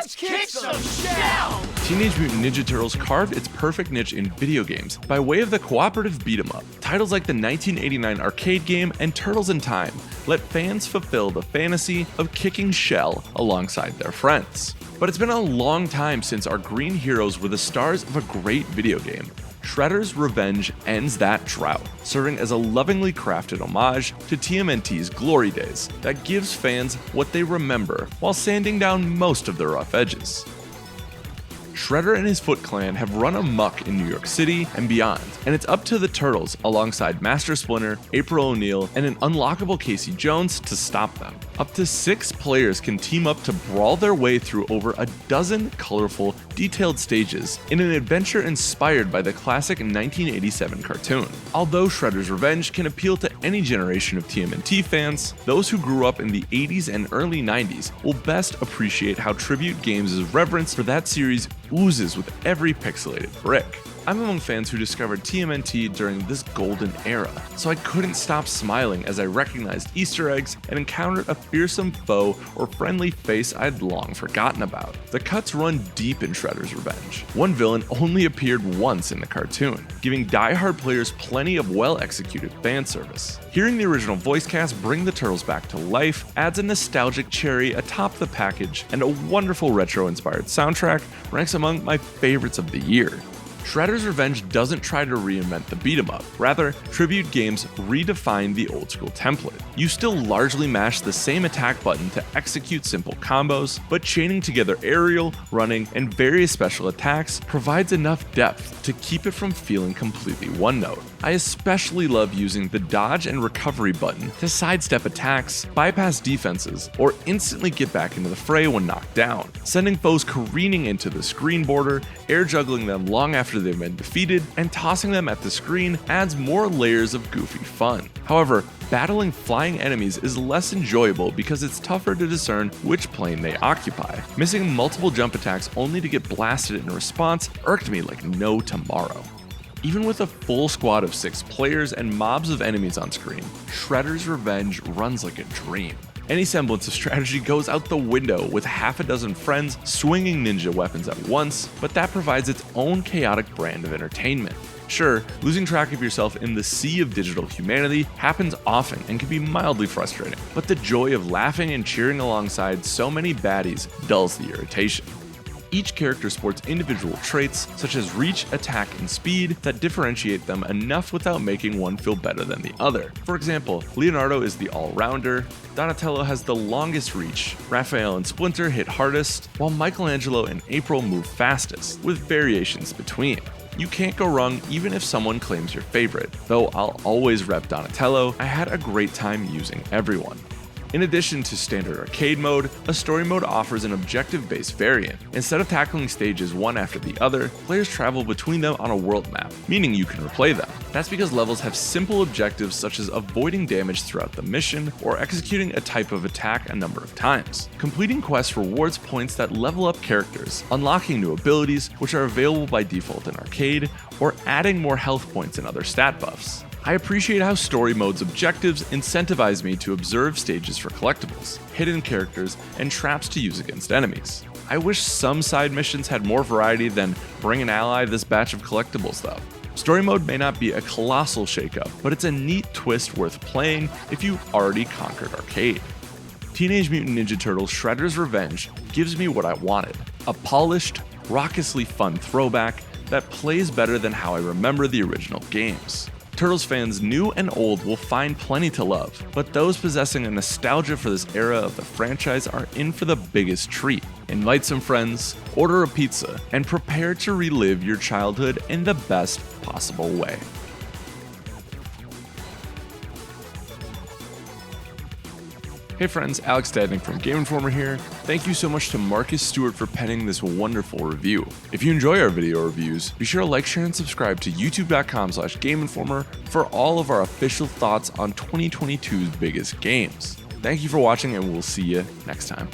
Let's kick some shell! Teenage Mutant Ninja Turtles carved its perfect niche in video games by way of the cooperative beat-em-up. Titles like the 1989 arcade game and Turtles in Time let fans fulfill the fantasy of kicking shell alongside their friends. But it's been a long time since our green heroes were the stars of a great video game. Shredder's Revenge ends that drought, serving as a lovingly crafted homage to TMNT's glory days that gives fans what they remember while sanding down most of their rough edges. Shredder and his Foot Clan have run amok in New York City and beyond, and it's up to the Turtles alongside Master Splinter, April O'Neil, and an unlockable Casey Jones to stop them. Up to 6 players can team up to brawl their way through over a dozen colorful, detailed stages in an adventure inspired by the classic 1987 cartoon. Although Shredder's Revenge can appeal to any generation of TMNT fans, those who grew up in the 80s and early 90s will best appreciate how Tribute Games' reverence for that series oozes with every pixelated brick. I'm among fans who discovered TMNT during this golden era, so I couldn't stop smiling as I recognized Easter eggs and encountered a fearsome foe or friendly face I'd long forgotten about. The cuts run deep in Shredder's Revenge. One villain only appeared once in the cartoon, giving die-hard players plenty of well-executed fan service. Hearing the original voice cast bring the Turtles back to life adds a nostalgic cherry atop the package, and a wonderful retro-inspired soundtrack ranks among my favorites of the year. Shredder's Revenge doesn't try to reinvent the beat-em-up, rather, Tribute Games redefined the old-school template. You still largely mash the same attack button to execute simple combos, but chaining together aerial, running, and various special attacks provides enough depth to keep it from feeling completely one-note. I especially love using the dodge and recovery button to sidestep attacks, bypass defenses, or instantly get back into the fray when knocked down, sending foes careening into the screen border, air juggling them long after they've been defeated, and tossing them at the screen adds more layers of goofy fun. However, battling flying enemies is less enjoyable because it's tougher to discern which plane they occupy. Missing multiple jump attacks only to get blasted in response irked me like no tomorrow. Even with a full squad of 6 players and mobs of enemies on screen, Shredder's Revenge runs like a dream. Any semblance of strategy goes out the window with half a dozen friends swinging ninja weapons at once, but that provides its own chaotic brand of entertainment. Sure, losing track of yourself in the sea of digital humanity happens often and can be mildly frustrating, but the joy of laughing and cheering alongside so many baddies dulls the irritation. Each character sports individual traits such as reach, attack, and speed that differentiate them enough without making one feel better than the other. For example, Leonardo is the all-rounder, Donatello has the longest reach, Raphael and Splinter hit hardest, while Michelangelo and April move fastest, with variations between. You can't go wrong even if someone claims your favorite. Though I'll always rep Donatello, I had a great time using everyone. In addition to standard arcade mode, a story mode offers an objective-based variant. Instead of tackling stages one after the other, players travel between them on a world map, meaning you can replay them. That's because levels have simple objectives such as avoiding damage throughout the mission or executing a type of attack a number of times. Completing quests rewards points that level up characters, unlocking new abilities which are available by default in arcade, or adding more health points and other stat buffs. I appreciate how story mode's objectives incentivize me to observe stages for collectibles, hidden characters, and traps to use against enemies. I wish some side missions had more variety than bring an ally this batch of collectibles though. Story mode may not be a colossal shakeup, but it's a neat twist worth playing if you already conquered arcade. Teenage Mutant Ninja Turtles Shredder's Revenge gives me what I wanted, a polished, raucously fun throwback that plays better than how I remember the original games. Turtles fans new and old will find plenty to love, but those possessing a nostalgia for this era of the franchise are in for the biggest treat. Invite some friends, order a pizza, and prepare to relive your childhood in the best possible way. Hey friends, Alex Stadnick from Game Informer here. Thank you so much to Marcus Stewart for penning this wonderful review. If you enjoy our video reviews, be sure to like, share, and subscribe to youtube.com/GameInformer for all of our official thoughts on 2022's biggest games. Thank you for watching, and we'll see you next time.